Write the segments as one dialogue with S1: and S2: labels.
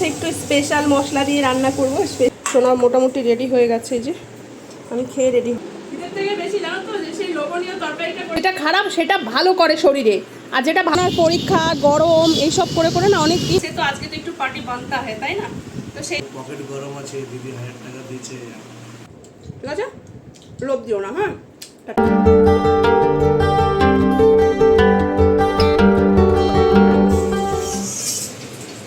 S1: হচ্ছে একটু স্পেশাল মশলা দিয়ে রান্না করবো। সোনা মোটামুটি রেডি হয়ে গেছে, যে আমি খেয়ে রেডি। যেটা খারাপ সেটা ভালো করে শরীরে, আর যেটা ভালো পরীক্ষা গরম এইসব করে করে না অনেক দিন তো আজকে তো একটু পার্টি বানতে হয়, তাই না? তো সেই
S2: পকেট গরম আছে, দিদি 1000 টাকা দিয়েছে।
S1: ঠিক আছে, লোভ দিও না। হ্যাঁ,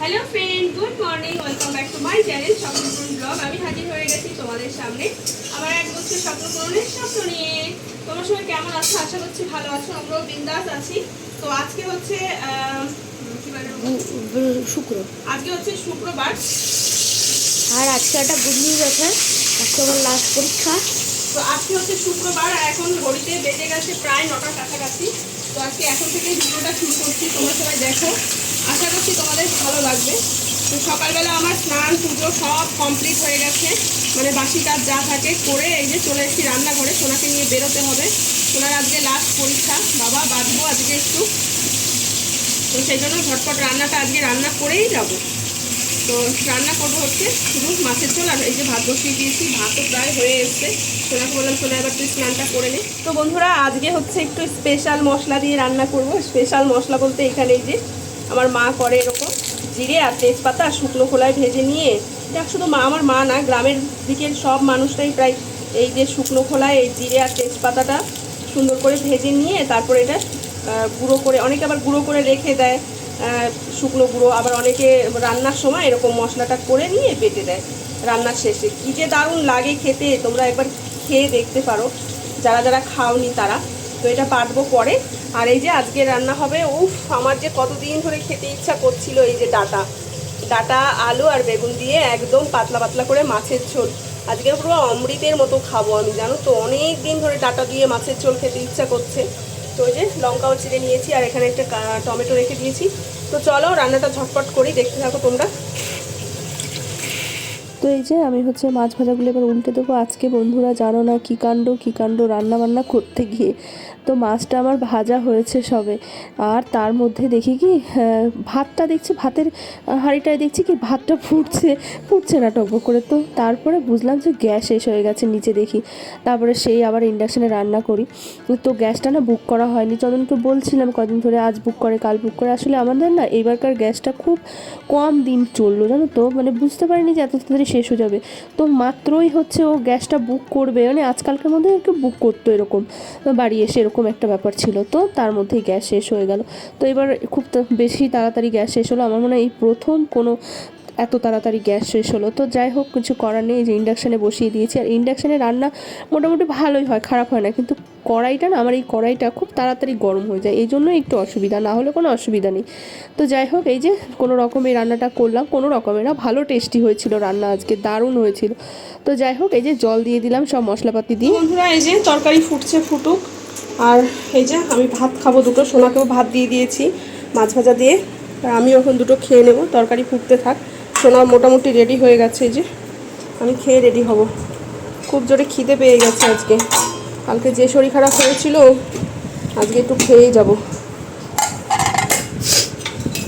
S1: hello friend, good morning, welcome back to my channel Swapnapuran blog. আমি হাজির হয়ে গেছি তোমাদের সামনে আবার এক বছর স্বপ্নপূরণের স্বপ্ন নিয়ে। তোমার সবাই কেমন আছো? আশা করছি ভালো আছো, আমরাও বিন্দাস আছি। তো আজকে হচ্ছে আজকে হচ্ছে শুক্রবার,
S3: আর আজকে একটা গুড নিউজ আছে, আজকে আমার লাস্ট পরীক্ষা।
S1: তো আজকে হচ্ছে শুক্রবার, আর এখন ঘড়িতে বেজে গেছে প্রায় 9টার কাছাকাছি। তো আজকে এখন থেকে ভিডিওটা শুরু করছি, তোমরা সবাই দেখো, আশা করছি তোমাদের ভালো লাগবে। তো সকালবেলা আমার স্নান পুজো সব কমপ্লিট হয়ে গেছে, মানে বাসি কাজ যা থাকে করে এই যে চলে এসেছি রান্নাঘরে। সোনাকে নিয়ে বেরোতে হবে, সোনার আজকে লাস্ট পরীক্ষা, বাবা বাঁধবো আজকে একটু, তো সেই জন্য ঝটপট রান্নাটা আজকে রান্না করেই যাবো। তো রান্না করবো হচ্ছে শুধু মাছের ঝোল, আর এই যে ভাত বসিয়ে দিয়েছি, ভাতও প্রায় হয়ে এসছে। সোনাকে বললাম সোনা এবার তুই স্নানটা করে নে। তো বন্ধুরা আজকে হচ্ছে একটু স্পেশাল মশলা দিয়ে রান্না করব। স্পেশাল মশলা বলতে এখানে এই যে আমার মা করে এরকম জিরে আর তেজপাতা শুকনো খোলায় ভেজে নিয়ে, দেখ শুধু আমার মা না, গ্রামের দিকের সব মানুষটাই প্রায় এই যে শুকনো খোলায় এই জিরে আর তেজপাতাটা সুন্দর করে ভেজে নিয়ে তারপরে এটা গুঁড়ো করে, অনেকে আবার গুঁড়ো করে রেখে দেয় শুকনো গুঁড়ো, আবার অনেকে রান্নার সময় এরকম মশলাটা করে নিয়ে বেটে দেয় রান্নার শেষে। কী যে দারুণ লাগে খেতে, তোমরা একবার খেয়ে দেখতে পারো যারা যারা খাওনি তারা। তো এটা বাটবো পরে। আর এই যে আজকে রান্না হবে, উফ আমার যে কতদিন ধরে খেতে ইচ্ছা করছিল, এই যে ডাটা আলু আর বেগুন দিয়ে একদম পাতলা পাতলা করে মাছের ঝোল। আজকে পুরো অমৃতের মতো খাবো আমি, জানো তো, অনেক দিন ধরে ডাটা দিয়ে মাছের ঝোল খেতে ইচ্ছা করছে। তো ওই যে লঙ্কাও চিড়ে নিয়েছি, আর এখানে একটা টমেটো রেখে দিয়েছি। তো চলো রান্নাটা ঝটপট করি, দেখতে থাকো তোমরা।
S3: তো এই যে আমি হচ্ছে মাছ ভাজাগুলো এবার উল্টে দেবো। আজকে বন্ধুরা জানো না কী কাণ্ড রান্না বান্না করতে গিয়ে, তো মাছটা আমার ভাজা হয়েছে সবে, আর তার মধ্যে দেখি কি ভাতটা দেখছি, ভাতের হাঁড়িটায় দেখছি কি ভাতটা ফুটছে না টকবক করে। তো তারপরে বুঝলাম যে গ্যাস শেষ হয়ে গেছে নিচে, দেখি তারপরে সেই আবার ইন্ডাকশানে রান্না করি। তো গ্যাসটা না বুক করা হয়নি, চন্দনকে বলছিলাম কদিন ধরে আজ বুক করে কাল বুক করে, আসলে আমাদের না এবারকার গ্যাসটা খুব কম দিন চললো জানো তো, মানে বুঝতে পারিনি যে এত তাড়াতাড়ি শেষ হয়ে যাবে। তো মাত্রই হচ্ছে ও গ্যাসটা বুক করবে, মানে আজকালকার মধ্যে একটু বুক করতো এরকম, বাড়ি এসে এরকম একটা ব্যাপার ছিল। তো তার মধ্যেই গ্যাস শেষ হয়ে গেল। তো এবার খুব বেশি তাড়াতাড়ি গ্যাস শেষ হলো, আমার মনে হয় এই প্রথম কোনো এত তাড়াতাড়ি গ্যাস শেষ হলো। তো যাই হোক, কিছু করার নেই, যে ইন্ডাকশানে বসিয়ে দিয়েছি। আর ইন্ডাকশানে রান্না মোটামুটি ভালোই হয়, খারাপ হয় না, কিন্তু কড়াইটা না, আমার এই কড়াইটা খুব তাড়াতাড়ি গরম হয়ে যায়, এই জন্য একটু অসুবিধা, না হলে কোনো অসুবিধা নেই। তো যাই হোক, এই যে কোনো রকমে রান্নাটা করলাম, কোনো রকমের না, ভালো টেস্টি হয়েছিল রান্না, আজকে দারুণ হয়েছিল। তো যাই হোক, এই যে জল দিয়ে দিলাম সব মশলাপাতি দিয়ে।
S1: বন্ধুরা এই যে তরকারি ফুটছে, ফুটুক। আর এই যে আমি ভাত খাবো দুটো, সোনাকেও ভাত দিয়ে দিয়েছি মাছ ভাজা দিয়ে, আর আমিও এখন দুটো খেয়ে নেব। তরকারি ফুটতে থাক, সোনা মোটামুটি রেডি হয়ে গেছে, এই যে আমি খেয়ে রেডি হব। খুব জোরে খিদে পেয়ে গেছে আজকে, কালকে যে শরীর খারাপ হয়েছিল, আজকে একটু খেয়েই যাব।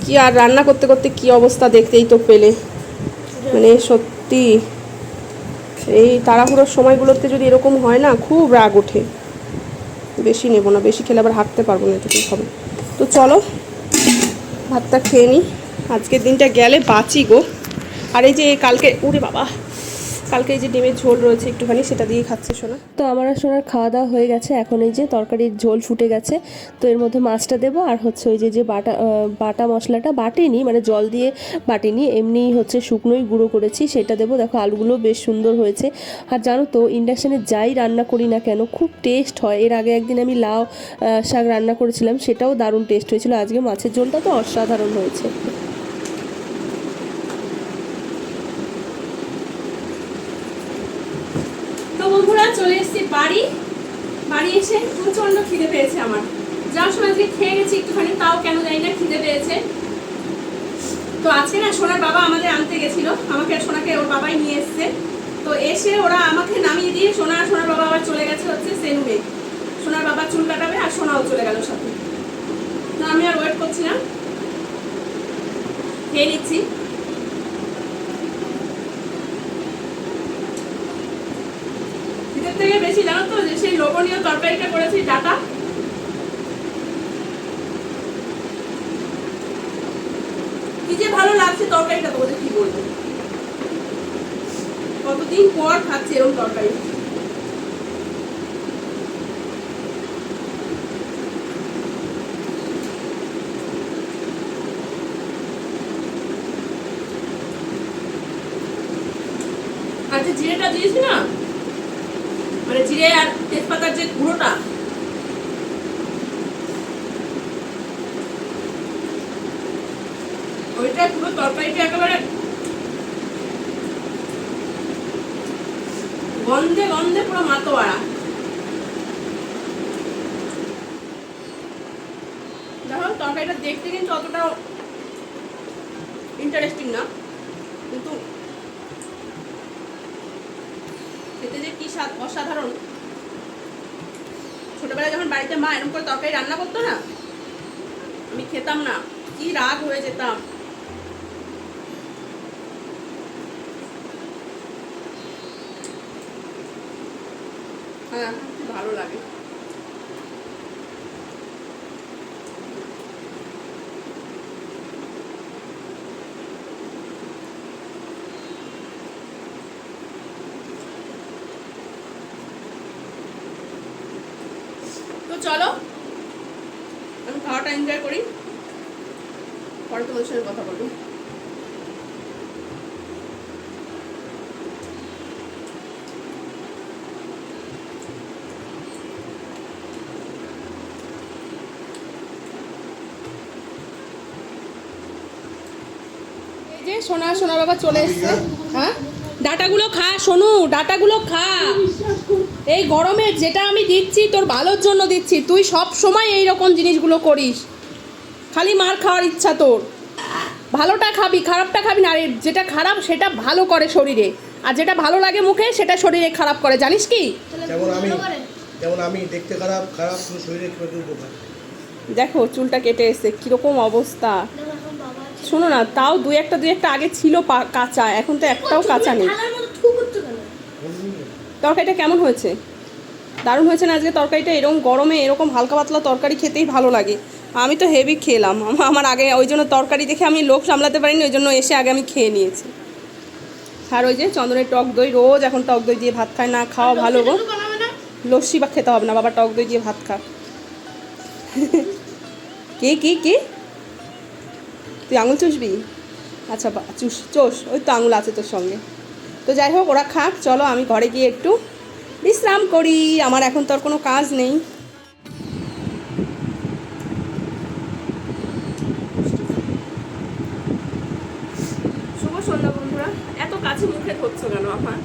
S1: কি আর রান্না করতে করতে কি অবস্থা দেখতেই তো পেলে, মানে সত্যি এই তাড়াহুড়োর সময়গুলোতে যদি এরকম হয় না, খুব রাগ ওঠে। বেশি নেব না, বেশি খেলে আবার হাঁটতে পারবো না, এটুকুই হবে। তো চলো ভাতটা খেয়ে নিই, আজকের দিনটা গেলে বাঁচি গো। আর এই যে কালকে, উরে বাবা, কালকে এই যে ডিমের ঝোল রয়েছে একটুখানি, সেটা দিয়ে খাচ্ছে সোনা।
S3: তো আমার আর সোনার খাওয়া দাওয়া হয়ে গেছে, এখন এই যে তরকারির ঝোল ফুটে গেছে। তো এর মধ্যে মাছটা দেবো, আর হচ্ছে ওই যে বাটা মশলাটা বাটিনি, মানে জল দিয়ে বাটিনি, এমনি হচ্ছে শুকনোই গুঁড়ো করেছি, সেটা দেবো। দেখো আলুগুলো বেশ সুন্দর হয়েছে। আর জানো তো ইন্ডাকশানে যাই রান্না করি না কেন খুব টেস্ট হয়। এর আগে একদিন আমি লাউ শাক রান্না করেছিলাম, সেটাও দারুণ টেস্ট হয়েছিল। আজকে মাছের ঝোলটা তো অসাধারণ হয়েছে।
S1: বন্ধুরা চলে এসেছি বাড়ি এসে প্রচন্ড খিদে পেয়েছে আমার। যাওয়ার সময় আজকে খেয়ে গেছি একটুখানি, তাও কেন জানি না খিদে পেয়েছে। তো আজকে না সোনার বাবা আমাদের আনতে গেছিল, আমাকে আর সোনাকে ওর বাবাই নিয়ে এসছে। তো এসে ওরা আমাকে নামিয়ে দিয়ে সোনার বাবা আবার চলে গেছে হচ্ছে সেলুনে, সোনার বাবা চুল কাটাবে, আর সোনাও চলে গেল সাথে। তো আমি আর ওয়েট করছি না, খেয়ে নিচ্ছি। জানো তো যে সেই লোভনীয় তরকারিটা করেছি ডাটা, কি যে ভালো লাগছে তরকারিটা, তোমাদের কি বলবো, কতদিন পর খাচ্ছি এরকম তরকারি। আর যে জিরেটা দিয়েছি না, মানে জিরে আর তেজপাতার যে গুঁড়োটা, ওইটা পুরো তরকারিটা একেবারে গন্ধে গন্ধে পুরো মাতোয়ারা। দেখো তরকারিটা দেখতে কিন্তু অতটা ইন্টারেস্টিং না, কিন্তু খেতে যে কি স্বাদ, অসাধারণ। ছোটবেলায় যখন বাড়িতে মা এরকম করে তরকারি রান্না করতো না, আমি খেতাম না, কি রাগ হয়ে যেতাম। হ্যাঁ, ভালো লাগে। তো চলো আমি খাওয়াটা এনজয় করি, পরে তোমাদের সঙ্গে কথা বলবো। এই যে সোনা সোনা বাবা চলে এসছে। হ্যাঁ, ডাটাগুলো খা সোনু, ডাটাগুলো খা। এই গরমে যেটা আমি দিচ্ছি তোর ভালোর জন্য দিচ্ছি, তুই সব সময় এই রকম জিনিসগুলো করিস, খালি মার খাওয়ার ইচ্ছা তোর। ভালোটা খাবি, খারাপটা খাবি না। আর যেটা খারাপ সেটা ভালো করে শরীরে, আর যেটা ভালো লাগে মুখে সেটা শরীরে খারাপ করে, জানিস কি?
S2: যেমন আমি দেখতে খারাপ, খারাপ কিন্তু শরীরে কি উপকার।
S1: দেখো চুলটা কেটে এসছে, কিরকম অবস্থা। শোনো না, তাও দুই একটা আগে ছিল কাঁচা, এখন তো একটাও কাঁচা নেই। তরকারিটা কেমন হয়েছে? দারুণ হয়েছে না আজকে তরকারিটা? এরকম গরমে এরকম হালকা পাতলা তরকারি খেতেই ভালো লাগে। আমি তো হেভি খেলাম, আমার আগে ওই জন্য তরকারি দেখে আমি লোভ সামলাতে পারিনি, ওই জন্য এসে আগে আমি খেয়ে নিয়েছি। আর ওই যে চন্দনের টক দই, রোজ এখন টক দই দিয়ে ভাত খায় না, খাওয়া ভালো গো। লস্যি বা খেতে হবে না, বাবা টক দই দিয়ে ভাত খা। কে কে কে তুই আঙুল চুষবি? আচ্ছা চোষ, ওই তো আঙুল আছে তোর সঙ্গে। তো যাই হোক, ওরা খাক, চলো আমি ঘরে গিয়ে একটু বিশ্রাম করি, আমার এখন তো আর কোনো কাজ নেই। শুভ সন্ধ্যা বন্ধুরা, এত কাছে মুখে ধরছো কেন আমার?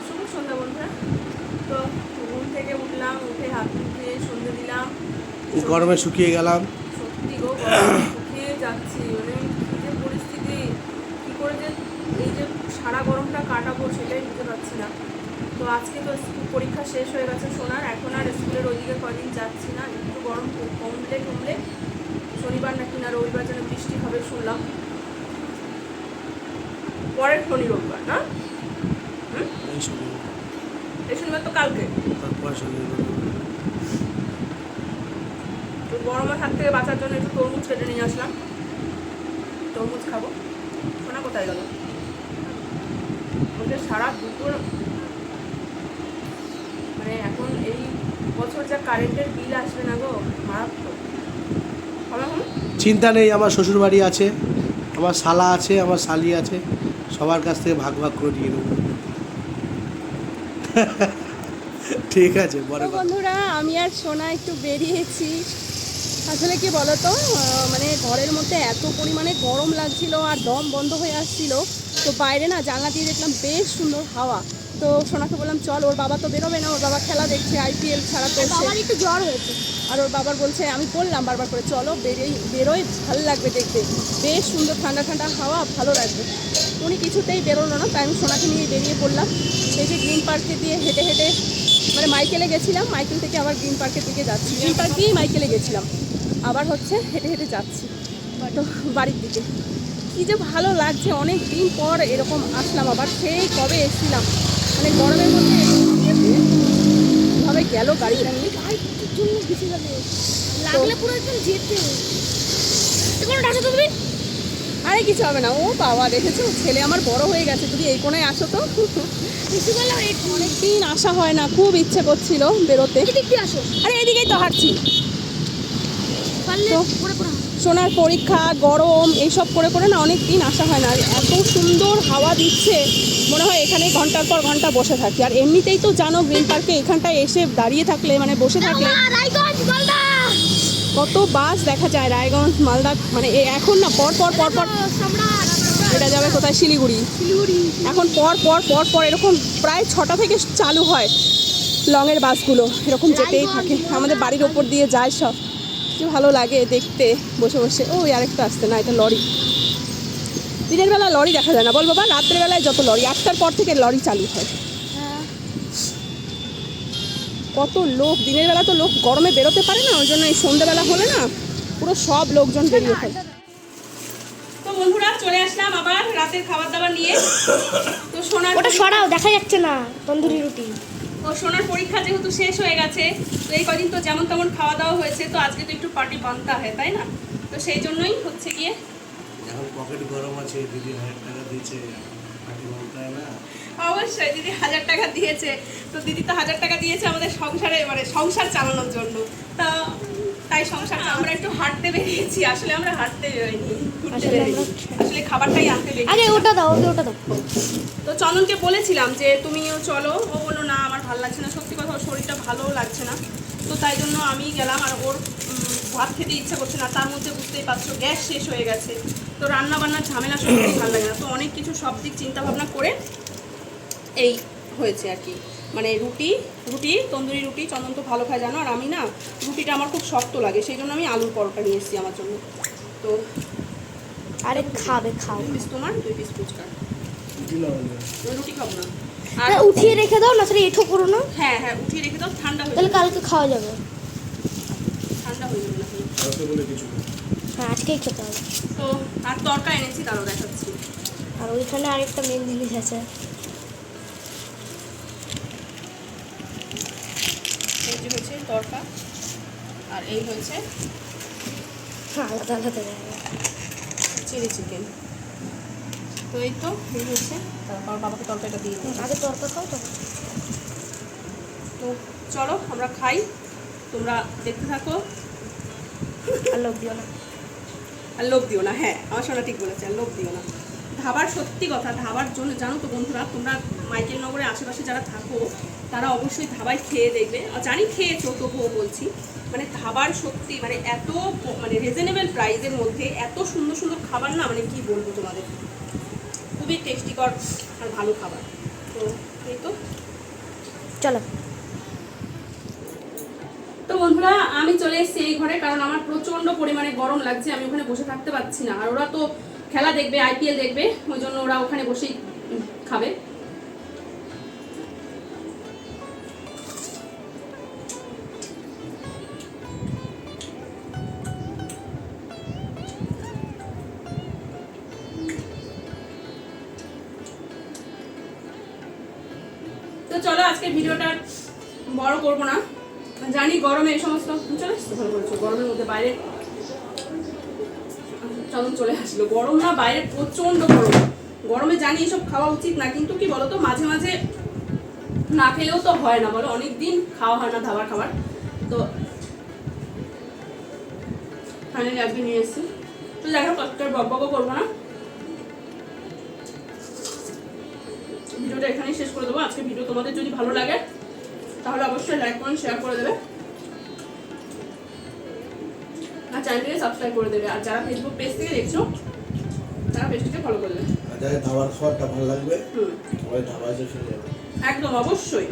S1: শুভ সন্ধ্যা বন্ধুরা। তো ঘুম থেকে উঠলাম, উঠে হাত ধুয়ে সন্ধ্যে দিলাম,
S2: গরমে শুকিয়ে গেলাম।
S1: সত্যি গো গরমে শুকিয়ে যাচ্ছি, মানে কি যে পরিস্থিতি, কী করে যে এই যে সারা গরমটা কাটাবো সেটাই বুঝতে পারছি না। তো আজকে তো পরীক্ষা শেষ হয়ে গেছে সোনার, এখন আর স্কুলের ওইদিকে কদিন যাচ্ছি না, একটু গরম কমলে শনিবার নাকি না রবিবার যেন বৃষ্টি হবে শুনলাম, পরের শনি রবিবার না, এই শনিবার তো কালকে। তো গরমের হাত থেকে বাঁচার জন্য একটু তরমুজ কেটে নিয়ে আসলাম, তরমুজ খাবো। সোনা কোথায় গেল? ওদের সারা দুপুর, মানে এখন এই বছর যা কারেন্টের বিল আসবে না গো, মারাত্মক।
S2: চিন্তা নেই, আমার শ্বশুর বাড়ি আছে, আমার শালা আছে, আমার শালি আছে, সবার কাছ থেকে ভাগ ভাগ করে নিয়ে নেবো। ঠিক আছে
S1: বন্ধুরা, আমি আর সোনা একটু বেরিয়েছি। আসলে কি বলতো, মানে ঘরের মধ্যে এত পরিমাণে গরম লাগছিল আর দম বন্ধ হয়ে আসছিল, তো বাইরে না জানলা দিয়ে দেখলাম বেশ সুন্দর হাওয়া। তো সোনাকে বললাম চল, ওর বাবা তো বেরোবে না, ওর বাবা খেলা দেখছে, IPL ছাড়া তো একটু জ্বর হয়েছে। আর ওর বাবার বলছে, আমি বললাম বারবার করে চলো বেরোই, ভালো লাগবে দেখতে, বেশ সুন্দর ঠান্ডা ঠান্ডা হাওয়া, ভালো লাগবে। উনি কিছুতেই বেরোলো না, তাই আমি সোনাকে নিয়ে বেরিয়ে পড়লাম। এই যে গ্রিন পার্কে দিয়ে হেঁটে হেঁটে, মানে মাইকেলে গেছিলাম, মাইকেল থেকে আবার গ্রিন পার্কের দিকে যাচ্ছি, গ্রিন পার্ক দিয়েই মাইকেলে গেছিলাম, আবার হচ্ছে হেঁটে হেঁটে যাচ্ছি তো বাড়ির দিকে। কী যে ভালো লাগছে, অনেক দিন পর এরকম আসলাম, আবার সেই কবে এসেছিলাম, মানে গরমের মধ্যে সবাই গেল গাড়িটা নিয়ে।
S4: লাগলে পুরো একদম যেতে কোনো ডাকো তো তুমি।
S1: আরে কিছু হবে না। ও বাবা, দেখেছো ছেলে আমার বড় হয়ে গেছে। যদি এই কোণায় আসো তো।
S4: কিছু বললাম
S1: অনেকদিন আসা হয় না, খুব ইচ্ছে করছিল বেরোতে।
S4: এদিক দিয়ে আসো,
S1: আরে এদিকেই তো হাঁটছি।
S4: পারলে
S1: তো
S4: পরে পরে
S1: সোনার পরীক্ষা, গরম এইসব করে করে না অনেক দিন আসা হয় না। আর এত সুন্দর হাওয়া দিচ্ছে, মনে হয় এখানে ঘন্টার পর ঘন্টা বসে থাকি। আর এমনিতেই তো জানো গ্রিন পার্কে এখানটায় এসে দাঁড়িয়ে থাকলে মানে বসে থাকলে
S4: রায়গঞ্জ মালদা
S1: কত বাস দেখা যায়। রায়গঞ্জ, মালদা, মানে এখন না পর পর পর পর
S4: সম্রাট
S1: এটা যাবে কোথায়, শিলিগুড়ি। এখন পর পর পর পর এরকম প্রায় 6টা থেকে চালু হয় লংয়ের বাসগুলো, এরকম যেতেই থাকে। আমাদের বাড়ির ওপর দিয়ে যায় সব। কি ভালো লাগে দেখতে বসে বসে। ও আরেকটা আসছে না, এটা লরি। দিনের বেলা লরি দেখা যায় না বল বাবা, রাত্রের বেলায় যত লরি, 8টার পর থেকে লরি চালু হয়। কত লোক, দিনের বেলা তো লোক গরমে বেরোতে পারে না, ওই জন্য এই সন্ধ্যেবেলা হলে না পুরো সব লোকজন বেরিয়ে হয়। তো বন্ধুরা চলে আসলাম আবার রাতের খাবার দাবার নিয়ে। তো সোনার
S4: ওটা সরাও, দেখা যাচ্ছে না তন্দুরি রুটি।
S1: ও সোনার পরীক্ষা যেহেতু শেষ হয়ে গেছে, তো এই কদিন তো যেমন তেমন খাওয়া দাওয়া হয়েছে, তো আজকে তো একটু পার্টি বানতে হয় তাই না? তো সেই জন্যই হচ্ছে গিয়ে
S2: এখন পকেট গরম আছে, দিদি 1000 টাকা দিয়েছে, পার্টি বলতে হয় না।
S1: অবশ্যই দিদি 1000 টাকা দিয়েছে। তো দিদি তো 1000 টাকা দিয়েছে আমাদের সংসারে, মানে সংসার চালানোর জন্য। তা তাই সংসার আমরা একটু হাঁটতে বেরিয়েছি। আসলে আমরা হাঁটতে বেরোইনি, ঘুরতে বেরিয়েছি। আসলে খাবারটাই আনতে
S4: আগে
S1: বেরিয়েছি।
S4: ওটা দাও, ওটা দাও।
S1: তো চন্দনকে বলেছিলাম যে তুমিও চলো, ও বললো না আমার ভালো লাগছে না। সত্যি কথা ওর শরীরটা ভালোও লাগছে না। তো তাই জন্য আমি গেলাম। আর ওর ভাত খেতে ইচ্ছা করছে না, তার মধ্যে বুঝতেই পারছো গ্যাস শেষ হয়ে গেছে। তো রান্না বান্নার ঝামেলা সত্যি ভালো লাগে না। তো অনেক কিছু সব দিক চিন্তা ভাবনা করে এই হয়েছে আর কি। মানে রুটি তন্দুরি রুটি, চন্দন তো ভালো খায় জানো। আর আমি না রুটিটা আমার খুব শক্ত লাগে, সেই জন্য আমি আলুর পরোটা নিয়ে এসেছি আমার জন্য। তো
S4: আরে খাবে, খাও।
S1: 2 পিস তোমার, 2 পিস ফুচকা। রুটি খাবো না। আর
S4: উঠিয়ে রেখে দাও না, সেটা এঁঠো করো না।
S1: হ্যাঁ হ্যাঁ উঠিয়ে রেখে দাও, ঠান্ডা হয়ে
S4: তাহলে
S1: যাবে।
S4: কালকে খাওয়া যাবে।
S1: ঠান্ডা হয়ে যাবে না।
S4: হ্যাঁ, আজকেই খেতে হবে।
S1: তো আর তরকা এনেছি, তারও দেখাচ্ছি।
S4: আর ওইখানে আরেকটা মেন জিনিস আছে।
S1: এই যে হচ্ছে তরকা, আর এই হচ্ছে
S4: হ্যাঁ, আলাদা আলাদা জায়গা।
S1: Chilli chicken. তো এই তো এই হচ্ছে, তারপর বাবাকে তরকারিটা দিয়ে দিই।
S4: আগে তরকা খাও তো।
S1: তো চলো আমরা খাই, তোমরা দেখতে থাকো।
S4: আর লোক দিও না।
S1: আর লোভ দিও না। হ্যাঁ আমার সোনা ঠিক বলেছে, আর লোভ দিও না। ধাবার সত্যি কথা, ধাবার জন্য জানো তো বন্ধুরা, তোমরা মাইকেল নগরের আশেপাশে যারা থাকো তারা অবশ্যই ধাবায় খেয়ে দেখবে। আর জানি খেয়েছো, তবুও বলছি মানে ধাবার সত্যি মানে এত মানে রিজনেবল প্রাইসের মধ্যে এত সুন্দর সুন্দর খাবার না, মানে কি বলবো তোমাদের, খুবই টেস্টিকর আর ভালো খাবার। তো এই তো
S4: চলো।
S1: তো বন্ধুরা আমি চলে এসেছি এই ঘরে, কারণ আমার প্রচণ্ড পরিমাণে গরম লাগছে। আমি ওখানে বসে থাকতে পারছি না। আর ওরা তো খেলা দেখবে, IPL দেখবে, ওই জন্য ওরা ওখানে বসেই খাবে। তো চলো আজকে ভিডিওটা বড় করবো না। জানি গরমে এই সমস্ত চলে আসছে, ভালো করেছো। গরমের মধ্যে বাইরে চন্দন চলে আসলো। গরম না, বাইরে প্রচন্ড গরম। গরমে জানি এসব খাওয়া উচিত না, কিন্তু কি বলতো মাঝে মাঝে না খেলেও তো হয় না বলো, অনেকদিন খাওয়া হয় না ধাবার খাবার। তো ফাইনালি আজকে নিয়ে এসেছি। তো দেখো কতটা বকবকও করবো না, ভিডিওটা এখানেই শেষ করে দেবো। আজকে ভিডিও তোমাদের যদি ভালো লাগে তাহলে অবশ্যই লাইক কমেন্ট শেয়ার করে দেবে, আর চ্যানেলটিকে সাবস্ক্রাইব করে দেবে। আর যারা ফেসবুক পেজ থেকে দেখছো তারা পেজটিকে ফলো করে দেবে।
S2: যাদের ধাবার খাবারটা ভালো লাগবে সবাই ধাবায় এসে খেয়ে যাবে।
S1: একদম অবশ্যই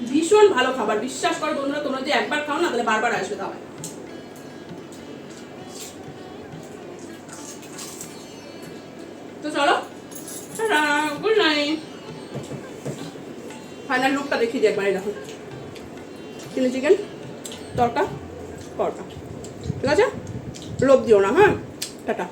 S1: ভীষণ ভালো খাবার, বিশ্বাস করো বন্ধুরা, তোমরা যদি একবার খাও না তাহলে বারবার আসবে ধাবায়। তো চলো, গুড নাইট। ফাইনাল লুকটা দেখিয়ে দিই একবার। দেখো চিলি চিকেন, তরকা, পরোটা, ঠিক আছে? লোভ দিও না। হ্যাঁ, টাটা।